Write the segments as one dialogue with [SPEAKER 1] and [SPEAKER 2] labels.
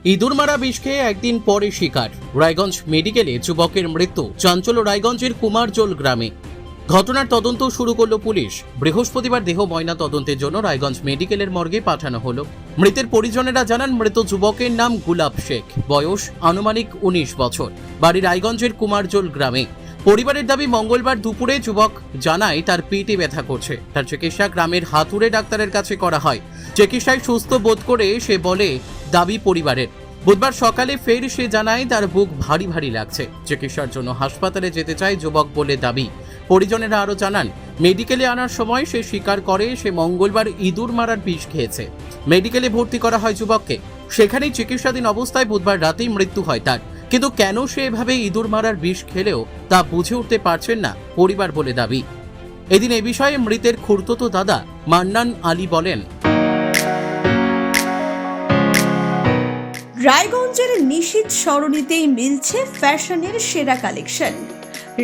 [SPEAKER 1] ইঁদুর মারা বিষ খেয়ে একদিন পরে শিকার। রায়গঞ্জ মেডিকেলে যুবকের মৃত্যু। চাঞ্চল্য রায়গঞ্জের কুমারজোল গ্রামে। ঘটনার তদন্ত শুরু করল পুলিশ। বৃহস্পতিবার দেহ ময়না তদন্তের জন্য রায়গঞ্জ মেডিকেলের মর্গে পাঠানো হলো। মৃতের পরিজনেরা জানান, মৃত যুবকের নাম গুলাব শেখ, বয়স আনুমানিক 19 বছর, বাড়ি রায়গঞ্জের কুমারজোল গ্রামে। পরিবারের দাবি, মঙ্গলবার দুপুরে যুবক জানায় তার পেটে ব্যথা করছে। তার চিকিৎসা গ্রামের হাতুড়ে ডাক্তারের কাছে করা হয়। চিকিৎসায় সুস্থ বোধ করে সে বলে দাবি পরিবারের। বুধবার সকালে ফের সে জানায় তার বুক ভারী ভারী লাগছে। চিকিৎসার জন্য হাসপাতালে যেতে চায় যুবক বলে দাবি। পরিজনেরা আরও জানান, মেডিকেলে আনার সময় সে স্বীকার করে সে মঙ্গলবার ইঁদুর মারার বিষ খেয়েছে। মেডিকেলে ভর্তি করা হয় যুবককে। সেখানেই চিকিৎসাধীন অবস্থায় বুধবার রাতেই মৃত্যু হয় তার। কিন্তু কেন সে এভাবে ইঁদুর মারার বিষ খেলেও তা বুঝে উঠতে পারছেন না পরিবার বলে দাবি। এদিন এ বিষয়ে মৃতের খুড়তুতো দাদা মান্নান আলী বলেন,
[SPEAKER 2] রায়গঞ্জের নিশীথ সরণিতেই মিলছে ফ্যাশনের সেরা কালেকশন।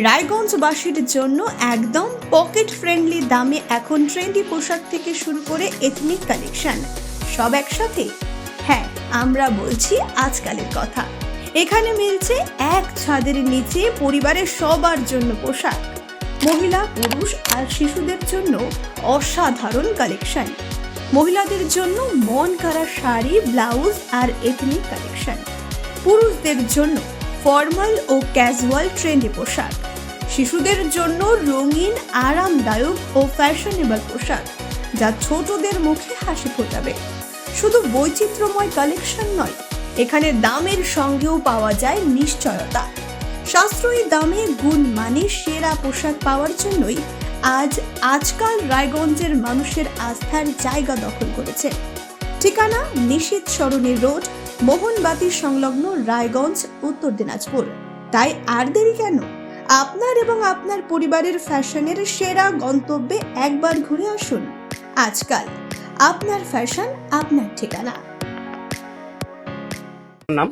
[SPEAKER 2] রায়গঞ্জবাসীর জন্য একদম পকেট ফ্রেন্ডলি দামে এখন ট্রেন্ডি পোশাক থেকে শুরু করে এথনিক কালেকশন সব একসাথে। হ্যাঁ, আমরা বলছি আজকালের কথা। এখানে মিলছে এক ছাদের নিচে পরিবারের সবার জন্য পোশাক, মহিলা, পুরুষ আর শিশুদের জন্য অসাধারণ কালেকশন। মহিলাদের জন্য মন কাড়া শাড়ি, ব্লাউজ আর এথনিক কালেকশন। পুরুষদের জন্য ফর্মাল ও ক্যাজুয়াল ট্রেন্ডি পোশাক। শিশুদের জন্য রঙিন, আরামদায়ক ও ফ্যাশনেবল পোশাক, যা ছোটদের মুখে হাসি ফোটাবে। শুধু বৈচিত্র্যময় কালেকশন নয়, এখানে দামের সঙ্গেও পাওয়া যায় নিশ্চয়তা। সাশ্রয়ী দামে গুণমানে সেরা পোশাক পাওয়ার জন্যই আজকাল রায়গঞ্জের মানুষের আস্থার জায়গা দখল করেছে। ঠিকানা নিশীথ সরণি রোড, মোহনবাতি সংলগ্ন, রায়গঞ্জ, উত্তর দিনাজপুর। তাই আর দেরি কেন? আপনার এবং আপনার পরিবারের ফ্যাশনের সেরা গন্তব্যে একবার ঘুরে আসুন। আজকাল আপনার ফ্যাশন, আপনার ঠিকানা।
[SPEAKER 3] নাম?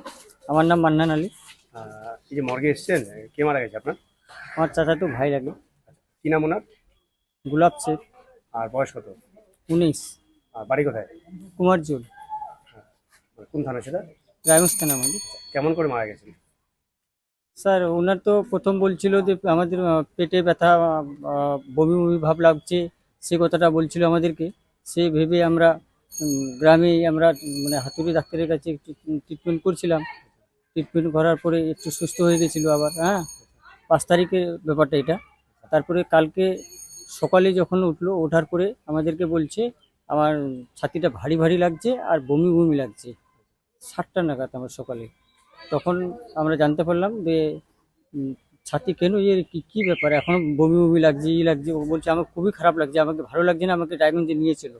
[SPEAKER 4] আমার নাম মান্নান আলী।
[SPEAKER 3] এই যে মর্গে এসছেন, কে মারা গেছে আপনার?
[SPEAKER 4] আমার চাচাতো ভাই লাগে।
[SPEAKER 3] কি নাম ওনার?
[SPEAKER 4] গুলাব শেখ।
[SPEAKER 3] আর বয়স কত?
[SPEAKER 4] 19।
[SPEAKER 3] আর বাড়ি কোথায়?
[SPEAKER 4] কুমারজোল,
[SPEAKER 3] কোন থানা সেটা?
[SPEAKER 4] রায়গঞ্জ থানা আমাদের।
[SPEAKER 3] কেমন করে মারা গেছেন?
[SPEAKER 4] স্যার, ওনার তো প্রথম বলছিল যে আমাদের পেটে ব্যথা, বমি বমি ভাব লাগছে, সে কথাটা বলছিল আমাদেরকে। সে ভেবে আমরা গ্রামে আমরা মানে হাতুড়ি ডাক্তারের কাছে একটু ট্রিটমেন্ট করছিলাম। ট্রিটমেন্ট করার পরে একটু সুস্থ হয়ে গেছিলো আবার। 5 তারিখের ব্যাপারটা এটা। তারপরে কালকে সকালে যখন ওঠার পরে আমাদেরকে বলছে আমার ছাতিটা ভারী ভারী লাগছে আর বমি বমি লাগছে। 7টা নাগাদ আমার সকালে। তখন আমরা জানতে পারলাম যে ছাতি কেন, কী ব্যাপার, এখন বমি বমি লাগছে, লাগছে। ও বলছে আমার খুবই খারাপ লাগছে, আমাকে ভালো লাগছে না, আমাকে রায়গঞ্জে নিয়েছিল।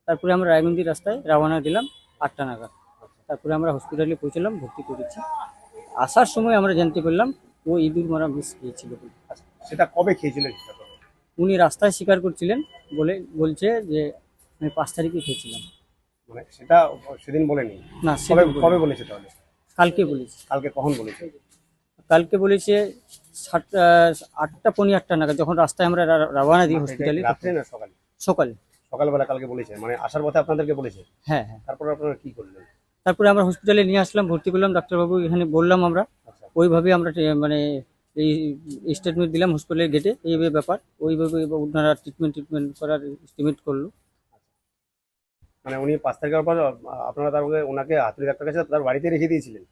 [SPEAKER 4] তারপরে আমরা রায়গঞ্জের রাস্তায় রওনা দিলাম 8টা নাগাদ। তারপরে আমরা হসপিটালে পৌঁছলাম, ভর্তি করেছি। আসার সময় আমরা জানতে পারলাম ও ইঁদুর মারা বিষ খেয়েছিল।
[SPEAKER 3] সেটা কবে খেয়েছিলেন?
[SPEAKER 4] উনি রাস্তায় স্বীকার করছিলেন, বলছে যে আমি 5 তারিখে খেয়েছিলাম।
[SPEAKER 3] মানে সেটা সেদিন বলেনি?
[SPEAKER 4] না,
[SPEAKER 3] কবে বলেছে তাহলে?
[SPEAKER 4] কালকে বলেছে।
[SPEAKER 3] কালকে কখন বলেছে?
[SPEAKER 4] কালকে বলেছে 8টা পৌনে 8টা নাগাদ, যখন রাস্তায় আমরা রওনা দিই হসপিটালে।
[SPEAKER 3] রাত্রে না সকালে?
[SPEAKER 4] সকালে,
[SPEAKER 3] সকালবেলা কালকে বলেছে, মানে আসার পথে আপনাদেরকে বলেছে?
[SPEAKER 4] হ্যাঁ।
[SPEAKER 3] তারপর আপনারা কি করলেন?
[SPEAKER 4] তারপরে আমরা হসপিটালে নিয়ে আসলাম, ভর্তি করলাম। ডাক্তারবাবু এখানে বললাম আমরা,
[SPEAKER 3] আচ্ছা।
[SPEAKER 4] ওইভাবে আমরা মানে এই স্টেটমেন্ট দিলাম হসপিটালের গেটে, এইভাবে ব্যাপার। ওইভাবে ওনারা ট্রিটমেন্ট করার এস্টিমেট করলো।
[SPEAKER 3] মানে উনি 5 তারিখের পর আপনারা তারপরে ওনাকে হাতুড়ি ডাক্তার কাছে তার বাড়িতে রেখে দিয়েছিলেন?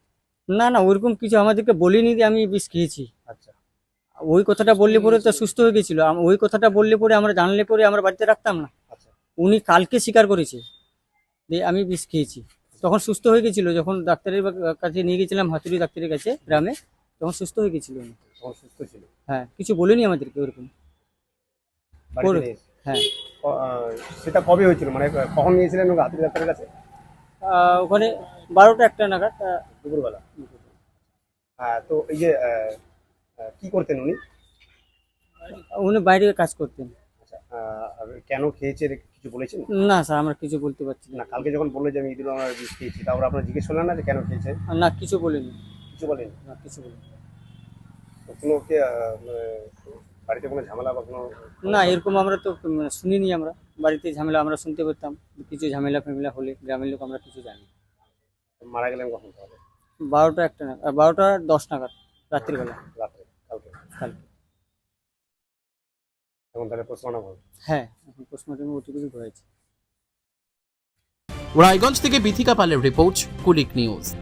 [SPEAKER 4] না, ওইরকম কিছু আমাদেরকে বলিনি যে আমি বিষ খেয়েছি।
[SPEAKER 3] আচ্ছা।
[SPEAKER 4] ওই কথাটা বললে পরে তো সুস্থ হয়ে গেছিল। ওই কথাটা বললে পরে আমরা জানলে পরে আমরা বাড়িতে রাখতাম না।
[SPEAKER 3] আচ্ছা।
[SPEAKER 4] উনি কালকে স্বীকার করেছে যে আমি বিষ খেয়েছি, তখন সুস্থ হয়ে গেছিল। যখন ডাক্তারের কাছে নিয়ে গেছিলাম, হাতুড়ি ডাক্তারের কাছে গ্রামে, তখন সুস্থ হয়ে গেছিল উনি।
[SPEAKER 3] তখন সুস্থ ছিল?
[SPEAKER 4] হ্যাঁ, কিছু বলেনি আমাদেরকে ওরকম। হ্যাঁ।
[SPEAKER 3] সেটা কবে হয়েছিল, মানে কখন নিয়েছিলেন ওকে হাতুড়ি ডাক্তারের কাছে?
[SPEAKER 4] ওখানে 12টা 1টা নাগাদ,
[SPEAKER 3] দুপুরবেলা। তো এই যে কি করতেন উনি?
[SPEAKER 4] উনি বাইরে কাজ করতেন।
[SPEAKER 3] আচ্ছা। আর কেন খেয়েছে কিছু বলেছেন?
[SPEAKER 4] না স্যার, আমরা কিছু বলতে পারছি
[SPEAKER 3] না, কালকে যখন বললো যে আমি ইঁদুর মারা বিষ খেয়েছি, তারপর আপনারা জিজ্ঞেস করলেন না যে কেন খেয়েছে?
[SPEAKER 4] না, কিছু বলিনি।
[SPEAKER 3] কিছু বলেন?
[SPEAKER 4] না, কিছু বলিনি।
[SPEAKER 3] কোনো বাড়িতে কোনো ঝামেলা বা কোনো?
[SPEAKER 4] না, এরকম আমরা তো শুনিনি। আমরা বাড়িতে ঝামেলা আমরা শুনতে পেতাম, কিছু ঝামেলা ফ্যামেলা হলে গ্রামের লোক আমরা কিছু জানি।
[SPEAKER 3] মারা গেলেন কখন তাহলে?
[SPEAKER 4] 12:10 নাগাদ রাত্রিবেলা।
[SPEAKER 3] রাত্রে কালকে?
[SPEAKER 4] কালকে।
[SPEAKER 3] এখন তাহলে পোস্টমর্টম হবে?
[SPEAKER 4] হ্যাঁ, এখন পোস্টমর্টম ওটুকুই হয়েছে।
[SPEAKER 1] রায়গঞ্জ থেকে বিথিকা পালের রিপোর্ট, কুলিক নিউজ।